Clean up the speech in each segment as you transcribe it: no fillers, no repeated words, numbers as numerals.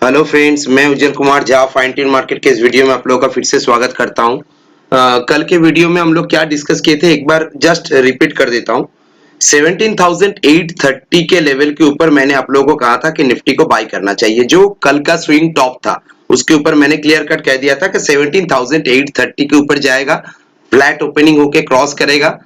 Hello friends, मैं Ujjwal Kumar Jha fine tune market के इस वीडियो में आप लोगों का फिर से स्वागत करता हूं। कल के वीडियो में हम लोग क्या डिस्कस किए थे एक बार जस्ट रिपीट कर देता हूं। 17,830 के लेवल के ऊपर मैंने आप लोगों को कहा था कि निफ्टी को बाय करना चाहिए। जो कल का स्विंग टॉप था उसके ऊपर मैंने क्लियर कट कह दिया था कि 17,830 के ऊपर जाएगा, फ्लैट ओपनिंग होके क्रॉस करेगा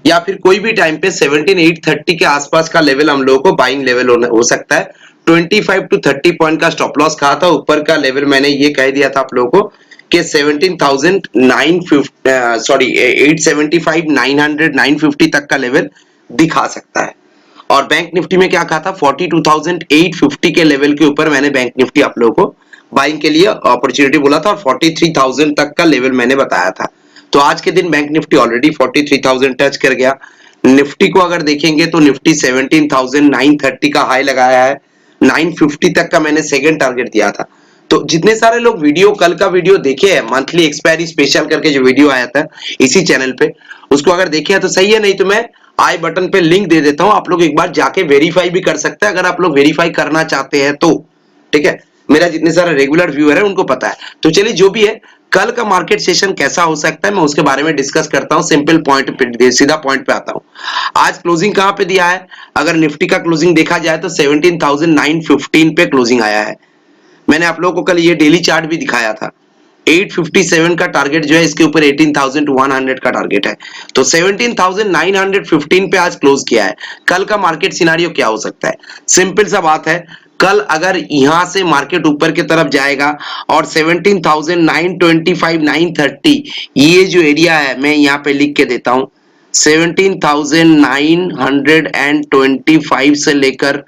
या फिर कोई भी टाइम पे 17,830 के आसपास का लेवल हम लोगों को बाइंग लेवल हो सकता है। 25 टू 30 पॉइंट का स्टॉप लॉस कहा था। ऊपर का लेवल मैंने ये कह दिया था आप लोगों को कि 875 900 950 तक का लेवल दिखा सकता है। और बैंक निफ्टी में क्या कहा था, 42,850 के लेवल के ऊपर मैंने बैंक निफ्टी आप लोगों को बाइंग के लिए अपॉर्चुनिटी बोला था और 43,000 तक का लेवल मैंने बताया था। तो आज के दिन बैंक निफ्टी ऑलरेडी 43,000 टच कर गया। निफ्टी को अगर देखेंगे तो निफ्टी 17,930 का हाई लगाया है, 950 तक का मैंने सेकंड टारगेट दिया था। तो जितने सारे लोग वीडियो कल का वीडियो देखे हैं, मंथली एक्सपायरी स्पेशल करके जो वीडियो आया था इसी चैनल पे, उसको अगर देखे हैं तो सही है, नहीं तो मैं आई बटन पे लिंक दे देता हूं, आप लोग एक बार जाके वेरीफाई भी कर सकते हैं अगर आप लोग वेरीफाई करना चाहते हैं तो। ठीक है, मेरा जितने सारे रेगुलर व्यूअर है उनको पता है। तो चलिए, जो भी है कल का मार्केट सेशन कैसा हो सकता है मैं उसके बारे में डिस्कस करता हूं। सिंपल पॉइंट पे, सीधा पॉइंट पे आता हूं। आज क्लोजिंग कहां पे दिया है? अगर निफ्टी का क्लोजिंग देखा जाए तो 17,915 पे क्लोजिंग आया है। मैंने आप लोगों को कल ये डेली चार्ट भी दिखाया था। 857 का टारगेट जो है, इसके ऊपर 18,100 का टारगेट है। तो 17,915 पे आज क्लोज किया है। कल का मार्केट सिनारियो क्या हो सकता है? सिंपल सा बात है, कल अगर यहां से मार्केट ऊपर की तरफ जाएगा और 17,925 930 ये जो एरिया है मैं यहां पे लिख के देता हूं, 17,925 से लेकर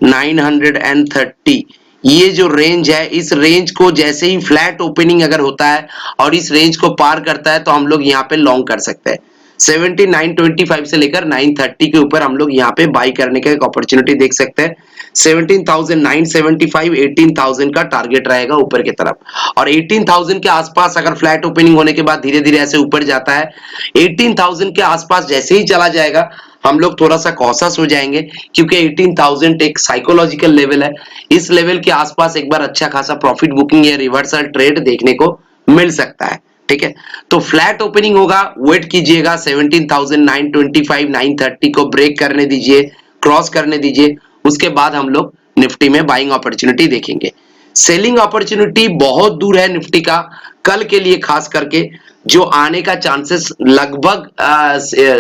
930 ये जो रेंज है, इस रेंज को जैसे ही फ्लैट ओपनिंग अगर होता है और इस रेंज को पार करता है तो हम लोग यहाँ पे लॉन्ग कर सकते हैं। 17,925 से लेकर 930 के ऊपर हम लोग यहाँ पे बाई करने का एक अपॉर्चुनिटी देख सकते हैं। 17,975 18,000 का टारगेट रहेगा ऊपर की तरफ, और 18,000 के आसपास अगर फ्लैट ओपनिंग होने के बाद धीरे धीरे ऐसे ऊपर जाता है, 18,000 के आसपास जैसे ही चला जाएगा हम लोग थोड़ा सा कॉशस हो जाएंगे, क्योंकि 18,000 एक साइकोलॉजिकल लेवल है। इस लेवल के आसपास एक बार अच्छा खासा प्रॉफिट बुकिंग या रिवर्सल ट्रेड देखने को मिल सकता है। ठीक है, तो फ्लैट ओपनिंग होगा, वेट कीजिएगा, 17,925 930 को ब्रेक करने दीजिए, क्रॉस करने दीजिए, उसके बाद हम लोग निफ्टी में बाइंग अपॉर्चुनिटी देखेंगे। सेलिंग अपॉर्चुनिटी बहुत दूर है निफ्टी का, कल के लिए खास करके जो आने का चांसेस लगभग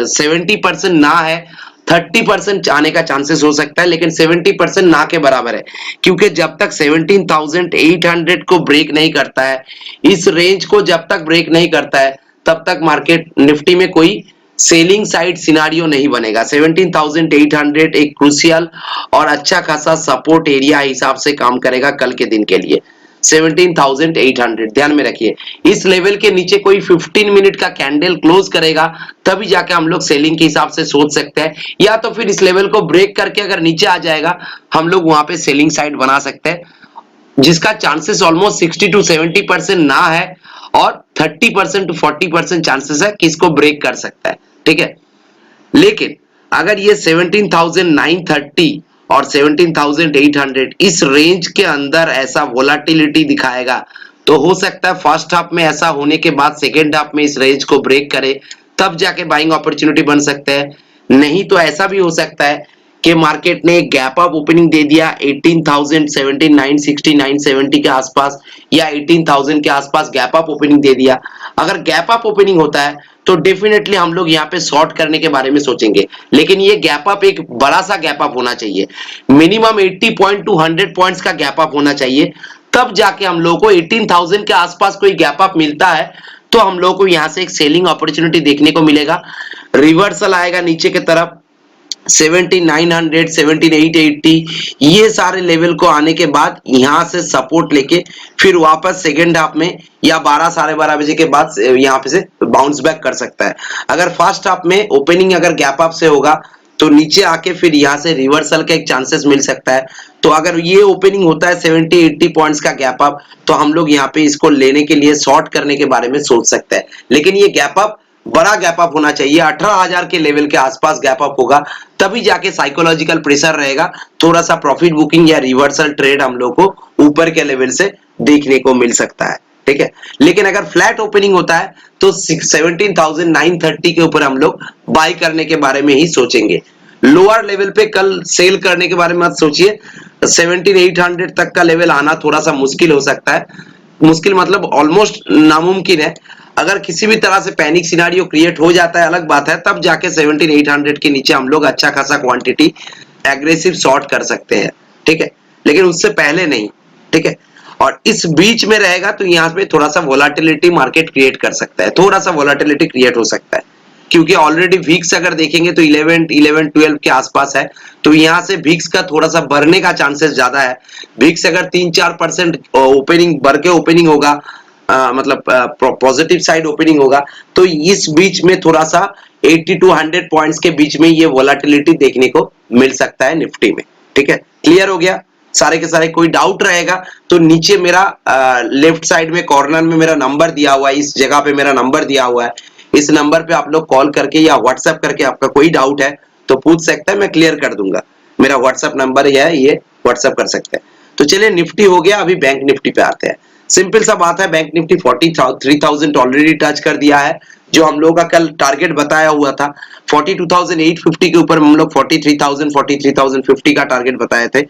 70% ना है, 30% आने का चांसेस हो सकता है, लेकिन 70% ना के बराबर है। क्योंकि जब तक 17,800 को ब्रेक नहीं करता है, इस रेंज को जब तक ब्रेक नहीं करता है, तब तक मार्केट निफ्टी में कोई सेलिंग साइड सिनारियो नहीं बनेगा। 17,800 एक क्रूशियल और अच्छा खासा सपोर्ट एरिया हिसाब से काम करेगा कल के दिन के लिए। 17,800 ध्यान में रखिए, इस लेवल के नीचे कोई 15 मिनट का कैंडल क्लोज करेगा तभी जाके हम लोग सेलिंग के हिसाब से सोच सकते हैं, या तो फिर इस लेवल को ब्रेक करके अगर नीचे आ जाएगा हम लोग वहां पे सेलिंग साइड बना सकते हैं, जिसका चांसेस ऑलमोस्ट 60 टू 70% ना है, और 30% टू 40% चांसेस है कि इसको ब्रेक कर सकता है। ठीक है, लेकिन अगर ये 17,930 और 17,800 इस रेंज के अंदर ऐसा वोलाटिलिटी दिखाएगा तो हो सकता है फर्स्ट हाफ में ऐसा होने के बाद सेकेंड हाफ में इस रेंज को ब्रेक करे, तब जाके बाइंग अपॉर्चुनिटी बन सकते हैं। नहीं तो ऐसा भी हो सकता है कि मार्केट ने गैप अप ओपनिंग दे दिया 18,000 17,960 970 के आसपास, या 18,000 के आसपास गैप अप ओपनिंग दे दिया। अगर गैप अप ओपनिंग होता है तो डेफिनेटली हम लोग यहाँ पे शॉर्ट करने के बारे में सोचेंगे, लेकिन ये गैप अप एक बड़ा सा गैप अप होना चाहिए, मिनिमम 80 पॉइंट टू 100 पॉइंट्स का गैप अप होना चाहिए, तब जाके हम लोगों को 18,000 के आसपास कोई गैप अप मिलता है तो हम लोगों को यहाँ से एक सेलिंग अपॉर्चुनिटी देखने को मिलेगा। रिवर्सल आएगा नीचे की तरफ 17,900 17,880 ये सारे लेवल को आने के बाद यहां से सपोर्ट लेके फिर वापस सेकेंड हाफ में या 12 साढ़े 12 बजे के बाद यहां पे से बाउंस बैक कर सकता है। अगर फर्स्ट हाफ में ओपनिंग अगर गैप अप से होगा तो नीचे आके फिर यहां से रिवर्सल का एक चांसेस मिल सकता है। तो अगर ये ओपनिंग होता है 70-80 पॉइंट्स का गैप अप, तो हम लोग यहाँ पे इसको लेने के लिए शॉर्ट करने के बारे में सोच सकते हैं, लेकिन ये गैप अप बड़ा गैप अप होना चाहिए, 18,000 के लेवल के आसपास गैप अप होगा, तभी जाके साइकोलॉजिकल प्रेशर रहेगा, थोड़ा सा प्रॉफिट बुकिंग या रिवर्सल ट्रेड हम लोग को ऊपर के लेवल से देखने को मिल सकता है, ठीक है। लेकिन अगर फ्लैट ओपनिंग होता है तो 17,930 के ऊपर हम लोग बाय करने के बारे में ही सोचेंगे। लोअर लेवल पे कल सेल करने के बारे में मत सोचिए, 17,800 तक का लेवल आना थोड़ा सा मुश्किल हो सकता है, मुश्किल मतलब ऑलमोस्ट नामुमकिन है। अगर किसी भी तरह से पैनिक सिनारियो क्रिएट हो जाता है अलग बात है, तब जाके 17,800 के नीचे हम लोग अच्छा खासा क्वांटिटी एग्रेसिव शॉर्ट कर सकते हैं, ठीक है, लेकिन उससे पहले नहीं, ठीक है। और इस बीच में रहेगा तो यहाँ पे थोड़ा सा वोलाटिलिटी मार्केट क्रिएट कर सकता है, थोड़ा सा वोलाटिलिटी क्रिएट हो सकता है, क्योंकि ऑलरेडी वीक्स अगर देखेंगे तो 11-12 के आसपास है, तो यहाँ से वीक्स का थोड़ा सा बढ़ने का चांसेस ज्यादा है। वीक्स अगर 3-4% ओपनिंग बढ़ के ओपनिंग होगा, मतलब पॉजिटिव साइड ओपनिंग होगा, तो इस बीच में थोड़ा सा 80 to 100 पॉइंट्स के बीच में ये वोलाटिलिटी देखने को मिल सकता है निफ्टी में, ठीक है। क्लियर हो गया सारे के सारे? कोई डाउट रहेगा तो नीचे मेरा लेफ्ट साइड में कॉर्नर में मेरा नंबर दिया हुआ है, इस जगह पे मेरा नंबर दिया हुआ है, इस नंबर पे आप लोग कॉल करके या व्हाट्सएप करके आपका कोई डाउट है तो पूछ सकते हैं, मैं क्लियर कर दूंगा। मेरा व्हाट्सएप नंबर है, ये व्हाट्सएप कर सकते हैं। तो चलिए निफ्टी हो गया, अभी बैंक निफ्टी पे आते हैं। सिंपल सा बात है, बैंक निफ्टी 43,000 ऑलरेडी टच कर दिया है, जो हम लोग का कल टारगेट बताया हुआ था 42,850 के ऊपर हम लोग 43,050 का टारगेट बताए थे।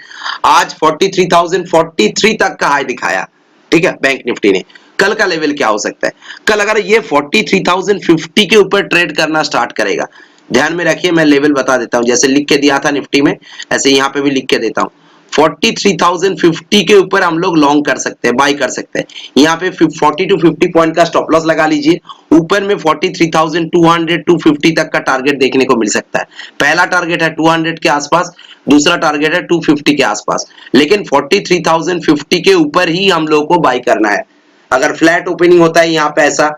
आज 43,043 तक का हाई दिखाया, ठीक है, बैंक निफ्टी ने। कल का लेवल क्या हो सकता है? कल अगर ये 43,050 के ऊपर ट्रेड करना स्टार्ट करेगा, ध्यान में रखिए, मैं लेवल बता देता हूं, जैसे लिख के दिया था निफ्टी में, ऐसे यहाँ पे भी लिख के देता हूं। 43,050 के ऊपर हम लोग लॉन्ग कर सकते हैं, बाय कर सकते हैं। यहाँ पे 40 to 50 पॉइंट का स्टॉप लॉस लगा लीजिए। ऊपर में 43,200 250 तक का टारगेट देखने को मिल सकता है। पहला टारगेट है 200 के आसपास, दूसरा टारगेट है 250 के आसपास, लेकिन 43,050 के ऊपर ही हम लोग को बाय करना है। अगर फ्लैट ओपनिंग होता है यहाँ पे ऐसा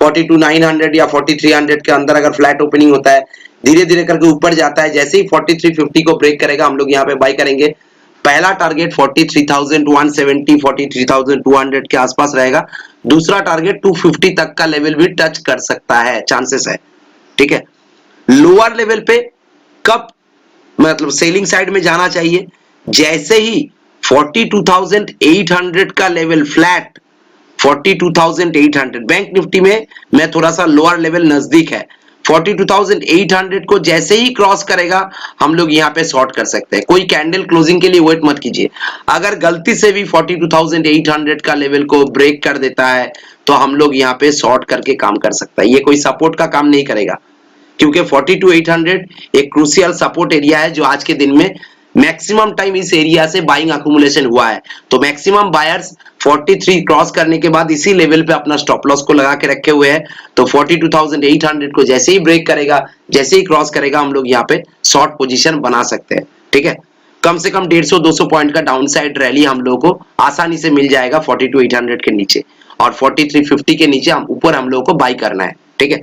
42,900 या 4300 के अंदर अगर फ्लैट ओपनिंग होता है, धीरे धीरे करके ऊपर जाता है, जैसे ही 4350 को ब्रेक करेगा हम लोग यहाँ पे बाय करेंगे। पहला टारगेट 43,170 43,200 के आसपास रहेगा, दूसरा टारगेट 250 तक का लेवल भी टच कर सकता है, चांसेस है, ठीक है। लोअर लेवल पे कब मतलब सेलिंग साइड में जाना चाहिए? जैसे ही 42,800 का लेवल फ्लैट, 42,800 बैंक निफ्टी में मैं थोड़ा सा लोअर लेवल नजदीक है, 42,800 को जैसे ही क्रॉस करेगा हम लोग यहाँ पे शॉर्ट कर सकते हैं। कोई कैंडल क्लोजिंग के लिए वेट मत कीजिए। अगर गलती से भी 42,800 का लेवल को ब्रेक कर देता है तो हम लोग यहाँ पे शॉर्ट करके काम कर सकता है, ये कोई सपोर्ट का काम नहीं करेगा, क्योंकि 42,800 एक क्रूशियल सपोर्ट एरिया है, जो आज के दिन में मैक्सिमम टाइम इस एरिया से बाइंग अक्यूमुलेशन हुआ है। तो मैक्सिमम बायर्स 43 क्रॉस करने के बाद इसी लेवल पे अपना स्टॉप लॉस को लगा के रखे हुए हैं। तो 42,800 को जैसे ही ब्रेक करेगा, जैसे ही क्रॉस करेगा, हम लोग यहाँ पे शॉर्ट पोजीशन बना सकते हैं, ठीक है। कम से कम 150-200 पॉइंट का डाउन साइड रैली हम लोग को आसानी से मिल जाएगा 42,800 के नीचे, और 4350 के नीचे हम ऊपर हम लोग को बाई करना है, ठीक है।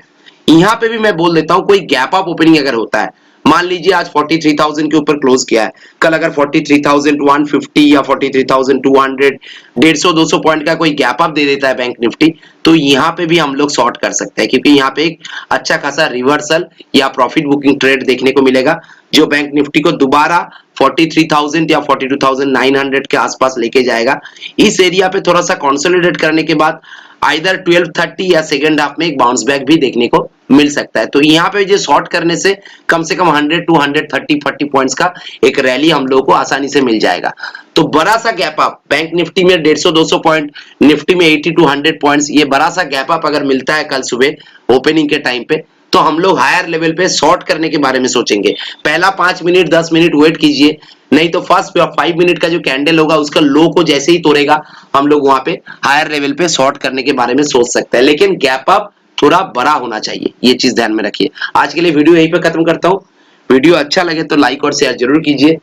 यहाँ पे भी मैं बोल देता हूँ, कोई गैप अप ओपनिंग अगर होता है, मान लीजिए आज 43,000 के ऊपर क्लोज किया है, कल अगर 43,150 या 43,200 150-200 पॉइंट का कोई गैप अप दे देता है बैंक निफ्टी, तो यहाँ पे भी हम लोग शॉर्ट कर सकते हैं, क्योंकि यहाँ पे एक अच्छा खासा रिवर्सल या प्रॉफिट बुकिंग ट्रेड देखने को मिलेगा, जो बैंक निफ्टी को दोबारा 43,000 या 42,900 के आसपास लेके जाएगा। इस एरिया पे थोड़ा सा कंसोलिडेट करने के बाद आइदर 1230 या सेकंड हाफ में एक बाउंस बैक भी देखने को मिल सकता है। तो यहाँ पे जो शॉर्ट करने से कम 100 to 130-40 पॉइंट्स का एक रैली हम लोगों को आसानी से मिल जाएगा। तो बड़ा सा गैप अप बैंक निफ्टी में 150-200 पॉइंट, निफ्टी में 80 to 100 पॉइंट्स, ये बड़ा सा गैप अप अगर मिलता है कल सुबह ओपनिंग के टाइम पे, तो हम लोग हायर लेवल पे शॉर्ट करने के बारे में सोचेंगे। पहला 5 मिनट 10 मिनट वेट कीजिए, नहीं तो फर्स्ट 5 मिनट का जो कैंडल होगा उसका लो को जैसे ही तोड़ेगा हम लोग वहां पे हायर लेवल पे शॉर्ट करने के बारे में सोच सकते हैं, लेकिन गैप अप थोड़ा बड़ा होना चाहिए, ये चीज ध्यान में रखिए। आज के लिए वीडियो यहीं पे खत्म करता हूँ। वीडियो अच्छा लगे तो लाइक और शेयर जरूर कीजिए।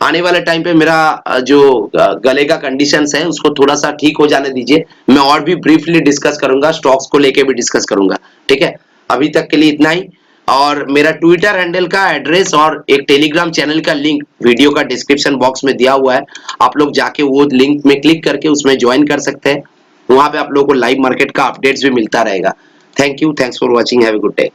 आने वाले टाइम पे मेरा जो गले का कंडीशंस है उसको थोड़ा सा ठीक हो जाने दीजिए, मैं और भी ब्रीफली डिस्कस करूंगा, स्टॉक्स को लेके भी डिस्कस करूंगा, ठीक है। अभी तक के लिए इतना ही, और मेरा ट्विटर हैंडल का एड्रेस और एक टेलीग्राम चैनल का लिंक वीडियो का डिस्क्रिप्शन बॉक्स में दिया हुआ है, आप लोग जाके वो लिंक में क्लिक करके उसमें ज्वाइन कर सकते हैं। वहां पे आप लोगों को लाइव मार्केट का अपडेट्स भी मिलता रहेगा। Thank you, thanks for watching, have a good day.